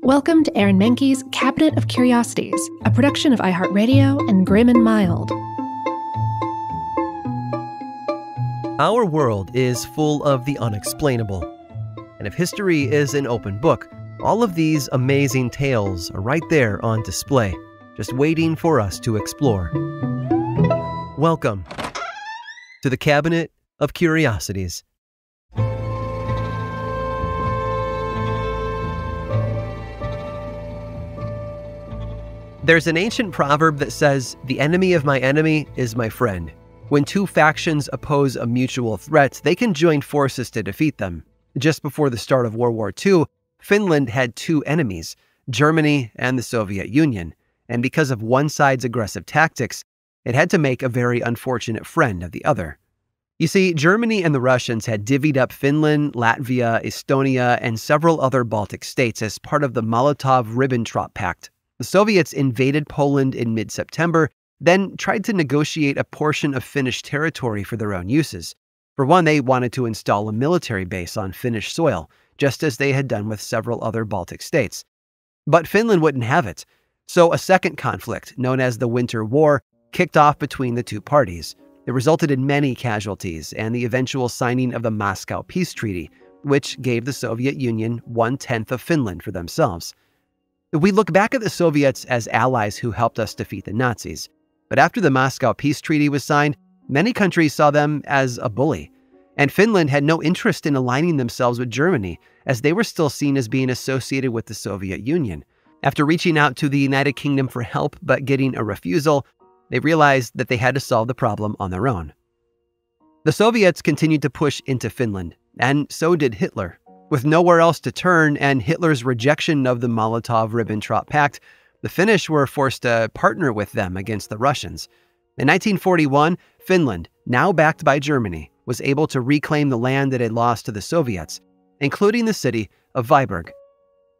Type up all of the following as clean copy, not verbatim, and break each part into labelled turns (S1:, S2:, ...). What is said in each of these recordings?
S1: Welcome to Aaron Mahnke's Cabinet of Curiosities, a production of iHeartRadio and Grim and Mild.
S2: Our world is full of the unexplainable. And if history is an open book, all of these amazing tales are right there on display, just waiting for us to explore. Welcome to the Cabinet of Curiosities. There's an ancient proverb that says, "The enemy of my enemy is my friend." When two factions oppose a mutual threat, they can join forces to defeat them. Just before the start of World War II, Finland had two enemies, Germany and the Soviet Union. And because of one side's aggressive tactics, it had to make a very unfortunate friend of the other. You see, Germany and the Russians had divvied up Finland, Latvia, Estonia, and several other Baltic states as part of the Molotov-Ribbentrop Pact. The Soviets invaded Poland in mid-September, then tried to negotiate a portion of Finnish territory for their own uses. For one, they wanted to install a military base on Finnish soil, just as they had done with several other Baltic states. But Finland wouldn't have it. So a second conflict, known as the Winter War, kicked off between the two parties. It resulted in many casualties and the eventual signing of the Moscow Peace Treaty, which gave the Soviet Union 1/10 of Finland for themselves. We look back at the Soviets as allies who helped us defeat the Nazis. But after the Moscow Peace Treaty was signed, many countries saw them as a bully. And Finland had no interest in aligning themselves with Germany, as they were still seen as being associated with the Soviet Union. After reaching out to the United Kingdom for help but getting a refusal, they realized that they had to solve the problem on their own. The Soviets continued to push into Finland, and so did Hitler. With nowhere else to turn and Hitler's rejection of the Molotov-Ribbentrop Pact, the Finnish were forced to partner with them against the Russians. In 1941, Finland, now backed by Germany, was able to reclaim the land it had lost to the Soviets, including the city of Viborg.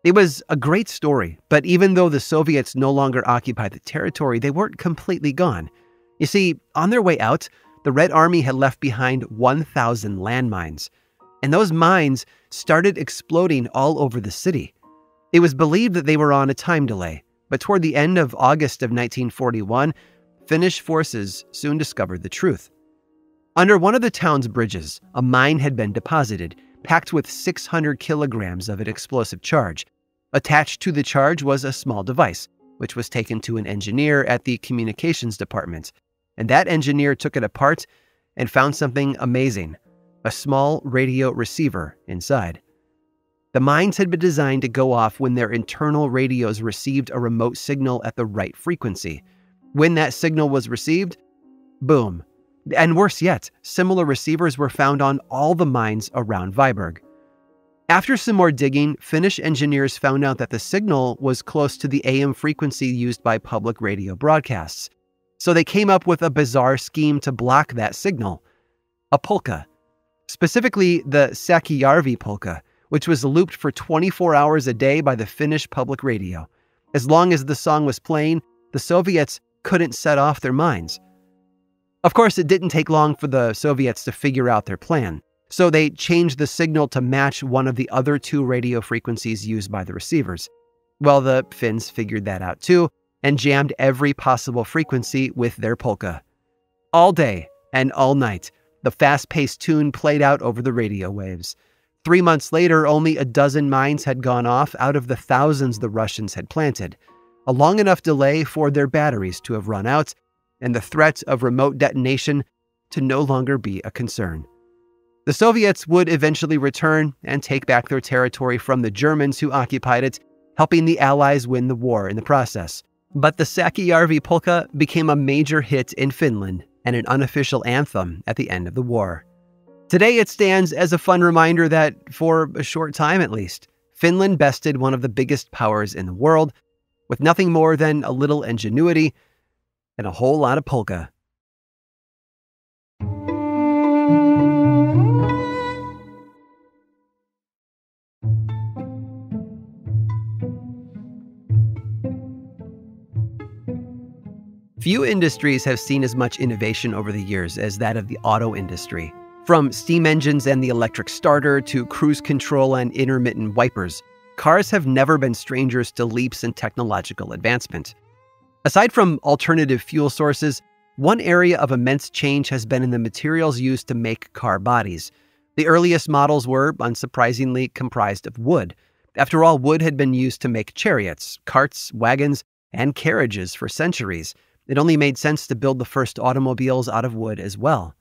S2: It was a great story, but even though the Soviets no longer occupied the territory, they weren't completely gone. You see, on their way out, the Red Army had left behind 1,000 landmines. And those mines started exploding all over the city. It was believed that they were on a time delay, but toward the end of August of 1941, Finnish forces soon discovered the truth. Under one of the town's bridges, a mine had been deposited, packed with 600 kilograms of an explosive charge. Attached to the charge was a small device, which was taken to an engineer at the communications department. And that engineer took it apart and found something amazing. A small radio receiver inside. The mines had been designed to go off when their internal radios received a remote signal at the right frequency. When that signal was received, boom. And worse yet, similar receivers were found on all the mines around Viborg. After some more digging, Finnish engineers found out that the signal was close to the AM frequency used by public radio broadcasts. So they came up with a bizarre scheme to block that signal. A polka. Specifically the Säkkijärvi polka, which was looped for 24 hours a day by the Finnish public radio. As long as the song was playing, the Soviets couldn't set off their mines. Of course, it didn't take long for the Soviets to figure out their plan, so they changed the signal to match one of the other two radio frequencies used by the receivers. Well, the Finns figured that out too, and jammed every possible frequency with their polka. All day and all night, the fast-paced tune played out over the radio waves. 3 months later, only a dozen mines had gone off out of the thousands the Russians had planted. A long enough delay for their batteries to have run out, and the threat of remote detonation to no longer be a concern. The Soviets would eventually return and take back their territory from the Germans who occupied it, helping the Allies win the war in the process. But the Säkkijärvi polka became a major hit in Finland and an unofficial anthem at the end of the war. Today it stands as a fun reminder that, for a short time at least, Finland bested one of the biggest powers in the world, with nothing more than a little ingenuity and a whole lot of polka. Few industries have seen as much innovation over the years as that of the auto industry. From steam engines and the electric starter to cruise control and intermittent wipers, cars have never been strangers to leaps in technological advancement. Aside from alternative fuel sources, one area of immense change has been in the materials used to make car bodies. The earliest models were, unsurprisingly, comprised of wood. After all, wood had been used to make chariots, carts, wagons, and carriages for centuries. It only made sense to build the first automobiles out of wood as well.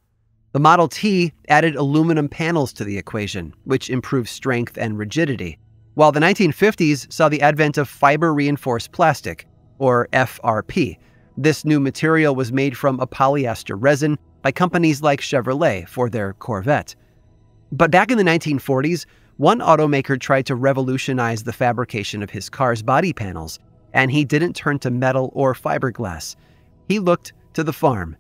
S2: The Model T added aluminum panels to the equation, which improved strength and rigidity, while the 1950s saw the advent of fiber-reinforced plastic, or FRP. This new material was made from a polyester resin by companies like Chevrolet for their Corvette. But back in the 1940s, one automaker tried to revolutionize the fabrication of his car's body panels, and he didn't turn to metal or fiberglass. He looked to the farm.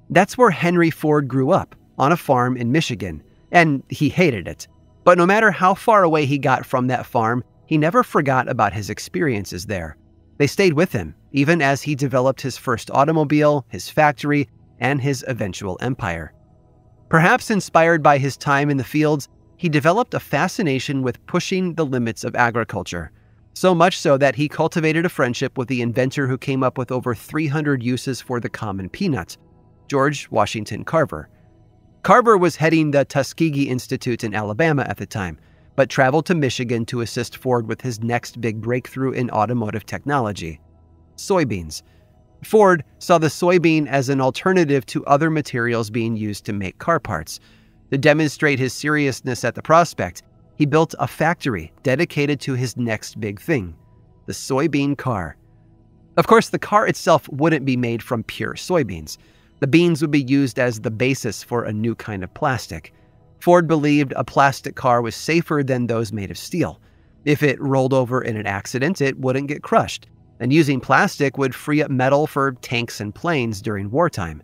S2: That's where Henry Ford grew up, on a farm in Michigan, and he hated it. But no matter how far away he got from that farm, he never forgot about his experiences there. They stayed with him, even as he developed his first automobile, his factory, and his eventual empire. Perhaps inspired by his time in the fields, he developed a fascination with pushing the limits of agriculture. So much so that he cultivated a friendship with the inventor who came up with over 300 uses for the common peanut, George Washington Carver. Carver was heading the Tuskegee Institute in Alabama at the time, but traveled to Michigan to assist Ford with his next big breakthrough in automotive technology: soybeans. Ford saw the soybean as an alternative to other materials being used to make car parts. To demonstrate his seriousness at the prospect, he built a factory dedicated to his next big thing, the soybean car. Of course, the car itself wouldn't be made from pure soybeans. The beans would be used as the basis for a new kind of plastic. Ford believed a plastic car was safer than those made of steel. If it rolled over in an accident, it wouldn't get crushed, and using plastic would free up metal for tanks and planes during wartime.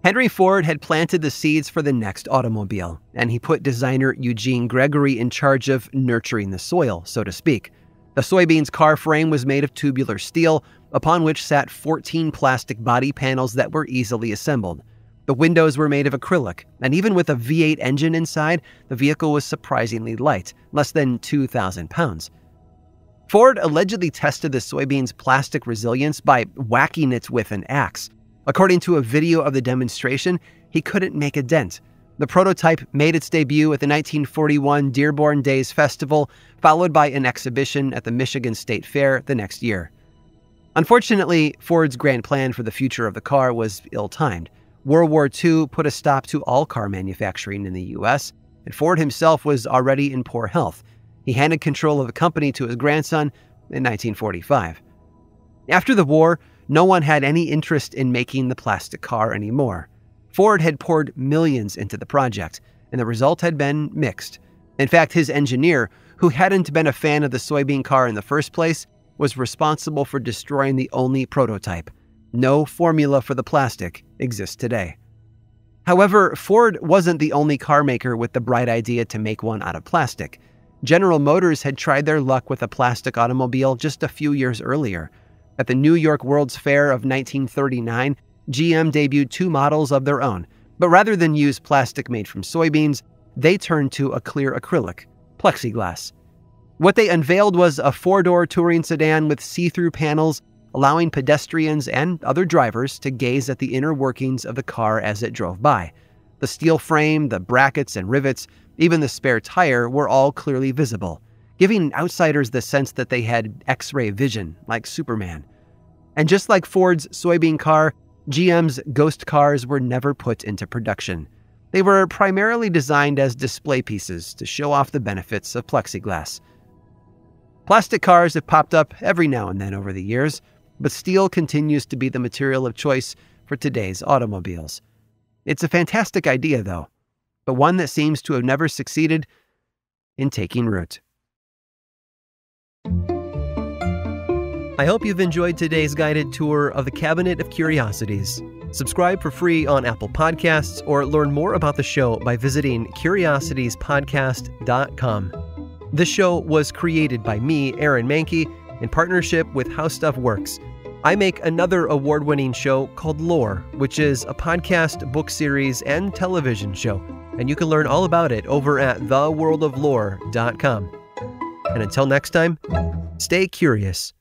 S2: Henry Ford had planted the seeds for the next automobile, and he put designer Eugene Gregory in charge of nurturing the soil, so to speak. The soybeans car frame was made of tubular steel, upon which sat 14 plastic body panels that were easily assembled. The windows were made of acrylic, and even with a V8 engine inside, the vehicle was surprisingly light, less than 2,000 pounds. Ford allegedly tested the soybeans' plastic resilience by whacking it with an axe. According to a video of the demonstration, he couldn't make a dent. The prototype made its debut at the 1941 Dearborn Days Festival, followed by an exhibition at the Michigan State Fair the next year. Unfortunately, Ford's grand plan for the future of the car was ill-timed. World War II put a stop to all car manufacturing in the U.S., and Ford himself was already in poor health. He handed control of the company to his grandson in 1945. After the war, no one had any interest in making the plastic car anymore. Ford had poured millions into the project, and the result had been mixed. In fact, his engineer, who hadn't been a fan of the soybean car in the first place, was responsible for destroying the only prototype. No formula for the plastic exists today. However, Ford wasn't the only car maker with the bright idea to make one out of plastic. General Motors had tried their luck with a plastic automobile just a few years earlier. At the New York World's Fair of 1939, GM debuted two models of their own, but rather than use plastic made from soybeans, they turned to a clear acrylic, plexiglass. What they unveiled was a four-door touring sedan with see-through panels, allowing pedestrians and other drivers to gaze at the inner workings of the car as it drove by. The steel frame, the brackets and rivets, even the spare tire were all clearly visible, giving outsiders the sense that they had X-ray vision, like Superman. And just like Ford's soybean car, GM's ghost cars were never put into production. They were primarily designed as display pieces to show off the benefits of plexiglass. Plastic cars have popped up every now and then over the years, but steel continues to be the material of choice for today's automobiles. It's a fantastic idea, though, but one that seems to have never succeeded in taking root. I hope you've enjoyed today's guided tour of the Cabinet of Curiosities. Subscribe for free on Apple Podcasts or learn more about the show by visiting curiositiespodcast.com. This show was created by me, Aaron Mahnke, in partnership with How Stuff Works. I make another award-winning show called Lore, which is a podcast, book series, and television show, and you can learn all about it over at theworldoflore.com. And until next time, stay curious.